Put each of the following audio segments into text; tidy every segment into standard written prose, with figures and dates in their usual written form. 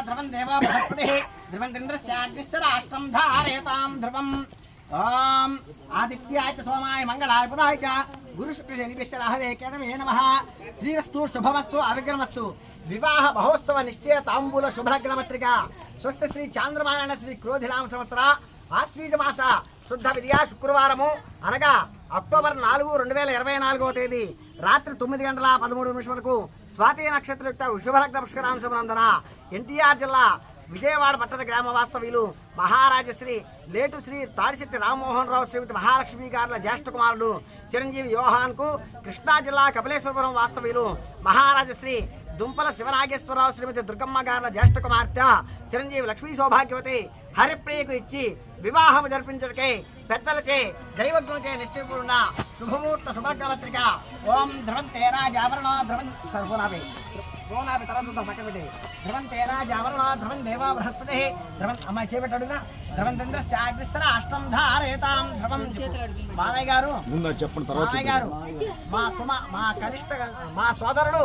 ధ్రువం దేవా బృహస్పతి ధ్రువంద్రశ్చాగ్నిశ్చరాష్ట్రం ధారయతాం ధ్రువం. ఓం ఆదిత్యాయ చ సోమాయ మంగళాయ బుధాయ చ గురు శుక్ర శనిభ్యశ్చ రాహవే కేతవే నమః. శ్రీరస్తు శుభమస్తు అవిఘ్నమస్తు. వివాహ మహోత్సవ నిశ్చయ తాంబూల శుభలగ్న పత్రిక. స్వస్తి శ్రీ చాంద్రమాన శ్రీ క్రోధినామ సంవత్సర ఆశ్వీజ మాస శుద్ధ విద్యా శుక్రవారము అనగా అక్టోబర్ 4, 2024వ తేదీ రాత్రి 9:13 స్వాతి నక్షత్రయుక్త వృషభలగ్న పుష్కరాంశమునందన ఎన్టీఆర్ జిల్లా విజయవాడ పట్టణ గ్రామ వాస్తవ్యులు మహారాజశ్రీ లేటు శ్రీ తాడిశెట్టి రామ్మోహన్ రావు శ్రీమతి మహాలక్ష్మి గారుల జ్యేష్ఠ కుమారుడు చిరంజీవి యోహాన్ కు కృష్ణా జిల్లా కపిలేశ్వరపురం వాస్తవ్యులు మహారాజశ్రీ దుంపల శివనాగేశ్వరరావు శ్రీమతి దుర్గమ్మ గారుల జ్యేష్ఠ కుమార్తె చిరంజీవి లక్ష్మీ సౌభాగ్యవతి హరిప్రియకు ఇచ్చి వివాహం జరిపించడకై పెద్దలచే దైవజ్ఞులచే నిశ్చయపూర్ణ శుభముహూర్త శుభలగ్న పత్రిక. ఓం ధ్రువం తేరా జావరణ ధ్రువం సర్వోనాభి సోనాభి తరచుద్దాం పక్క పెట్టి ధ్రువం తేరా జావరణ ధ్రువం దేవా బృహస్పతి ధ్రువం అమ్మాయి చేపెట్టాడుగా ధ్రువం చంద్రశ్చాగ్నిశ్చర అష్టం ధారయతాం ధ్రువం. మామయ్య గారు మామయ్య గారు మా కనిష్ట మా సోదరుడు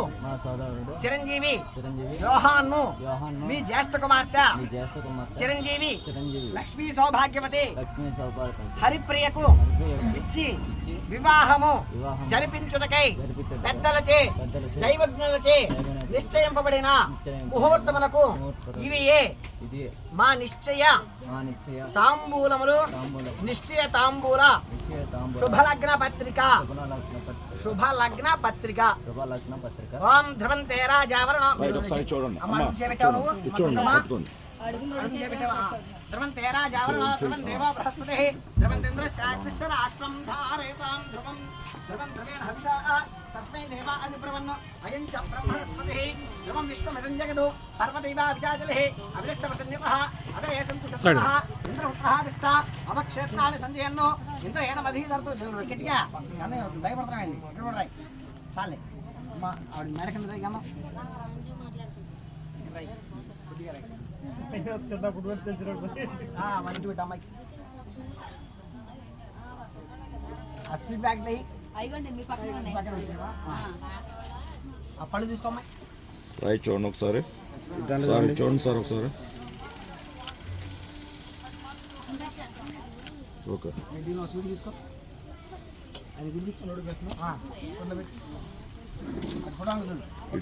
చిరంజీవి యోహాన్ను మీ జ్యేష్ఠ కుమార్తె చిరంజీవి లక్ష్మీ సౌభాగ్యవతి హరిప్రియకు ఇచ్చి వివాహము జరిపించుటకై పెద్దలచే దైవజ్ఞులచే నిశ్చయింపబడిన ముహూర్తములకు ఇవియే మా నిశ్చయ తాంబూలములు నిశ్చయ తాంబూల శుభలగ్న పత్రిక శుభలగ్న పత్రిక. ఓం ధ్రువం తేరా జావరణ ధ్రువం తేరా జావరణ ధ్రువం దేవా బృహస్పతి ధ్రువంద్రశ్చాగ్నిశ్చరాష్ట్రం ధారయతాం ధ్రువం. ధ్రువం ధ్రువేణ హవిషా తస్మై దేవా అధిప్రవన్న అయం చ బ్రహ్మణస్పతి ధ్రువం విశ్వమిదం జగదు పర్వతైవ విచాచలే అభిష్టపటన్యపః అదవే సంతు సత్వః ఇంద్రపుష్పహాదిష్ట అవక్షేత్రాన్ని సంజయన్నో ఇంద్రయేన మధీధర్తో గట్టిగా అన్నీ భయపడతామండి ఇక్కడ రాయి చాలే అమ్మా ఆవిడ మేడ కింద రాయి అమ్మ రాయి కొద్దిగా రాయి మంచి బిడ్డ అమ్మాయికి ఆ స్వీట్ బ్యాగ్లో ఆ పళ్ళు తీసుకోమ్మా రైట్ చూడండి ఒకసారి చూడండి సార్ ఒకసారి ఓకే దీనిలో స్వీట్ తీసుకో ఆయన గురించి లోడు పెట్టు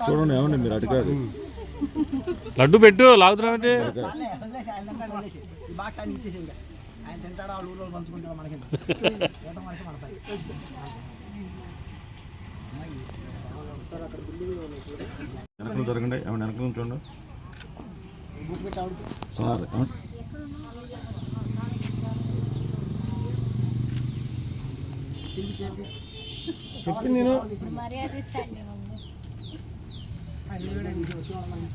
చూడండి ఏమండి మీరు అటు కాదు లడ్డు పెట్టు లాగుతున్నామంటే ఈ బాక్స్ ఆయన ఇచ్చేసి ఇంకా ఆయన తింటాడా వాళ్ళు ఊళ్ళో పంచుకుంటాడా మనకి మన పై వెనక జరగండి ఏమన్నా వెనక చూడండి సార్ చెప్పింది నేను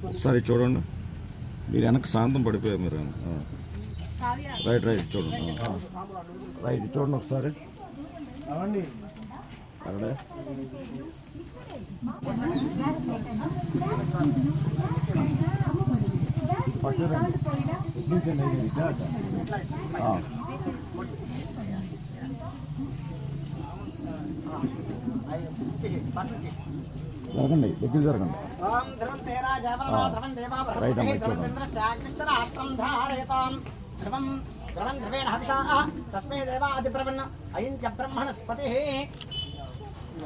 ఒకసారి చూడండి మీరు వెనక శాంతం పడిపోయారు మీరు రైట్ రైట్ చూడండి రైట్ చూడండి ఒకసారి అక్కడే జరగండి దగ్గర జరగండి రైట్ అమ్మాయి చూడండి ధ్రువం ధ్రువేణ హవిషా తస్మై దేవా అధిప్రవన్న అయం చ బ్రహ్మణస్పతి.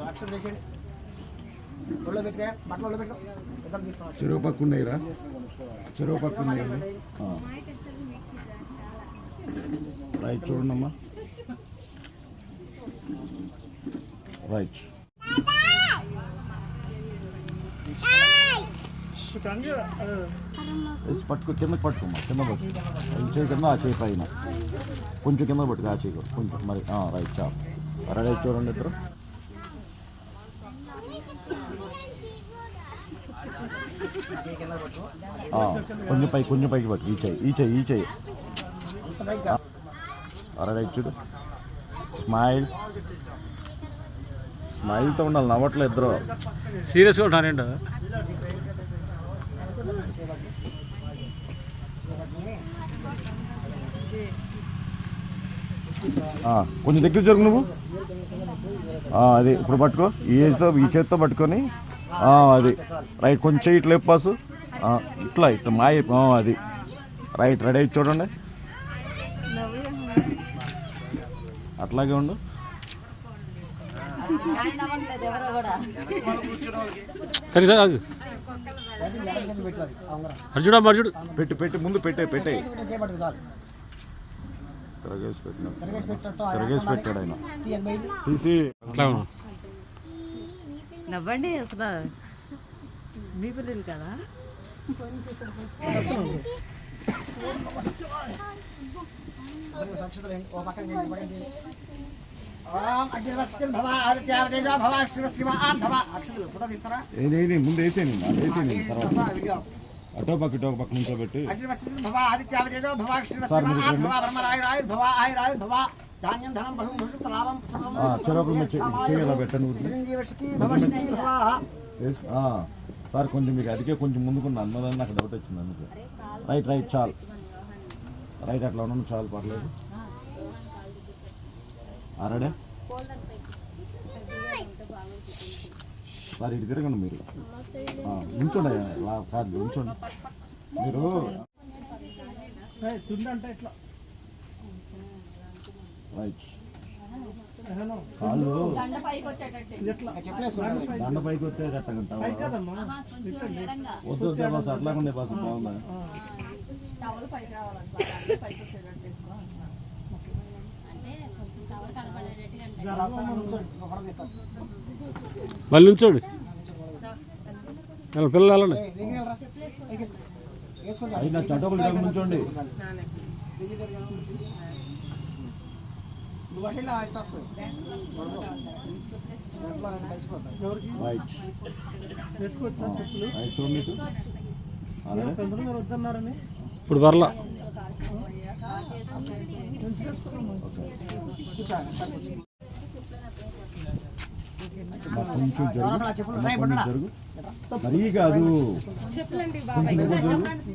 అక్షరం చేసేయండి ఒళ్ళో పెట్టుగా బట్టలు ఒళ్ళో పెట్టు ఇద్దరు తీసుకోవాలి చెరువు పక్క ఉన్నాయిరా చెరువు పక్క ఉన్నాయి రైట్ చూడండి అమ్మా రైట్ పట్టుకో కిందకి పట్టుకోమ్మా కింద పట్టు చేయి కింద ఆ చేయి పైన కొంచెం కింద పట్టుకో ఆ చేయి కొంచెం మరి రైట్ చాలు రైట్ చూడండి ఇద్దరు కొంచెం పైకి పట్టు ఈ చెయ్యి రైట్ చూడు స్మైల్తో ఉండాలి నవ్వట్లేదు ఇద్దరు సీరియస్గా ఉంటానండి కొంచెం దగ్గర జరుగు నువ్వు. అది ఇప్పుడు పట్టుకో, ఈ చేతితో పట్టుకొని అది రైట్. కొంచెం ఇట్లా పాసు ఇట్లా ఇట్లా మాయ అది రైట్. రెడీ అయ్యి చూడండి, అట్లాగే ఉండు. సరే సార్ అది అర్జుడా అర్జుడు పెట్టి ముందు పెట్టే తిరగేసి పెట్టాడు ఆయన. తీసి అట్లా నవ్వండి అసలు మీ పిల్లలు కదా. ముందు వేసేయండి అటో పక్క ఇటో పక్క నుంచో పెట్టి చేయాలా పెట్టండి. సార్ కొంచెం మీకు అదికే కొంచెం ముందుకున్న అన్నదని నాకు డౌట్ వచ్చింది అందుకే. రైట్ చాలు, రైట్ అట్లా ఉన్నాను చాలు, పర్లేదు. రెడీ సార్, ఇటు తిరగండి మీరు. ఉంచండి కాదు, ఉంచండి మీరు. రైట్ కాళ్ళు దండ పైకి వచ్చేటట్టంటావా? వద్దు బాస్, అట్లాగుండే బాస్ బాగుందా? మళ్ళీ ఉంచోడు పిల్లలు అయినా చటోకులు ఉంచండి. ఇప్పుడు పర్లా కొంచెం జరుగు, మరీ కాదు.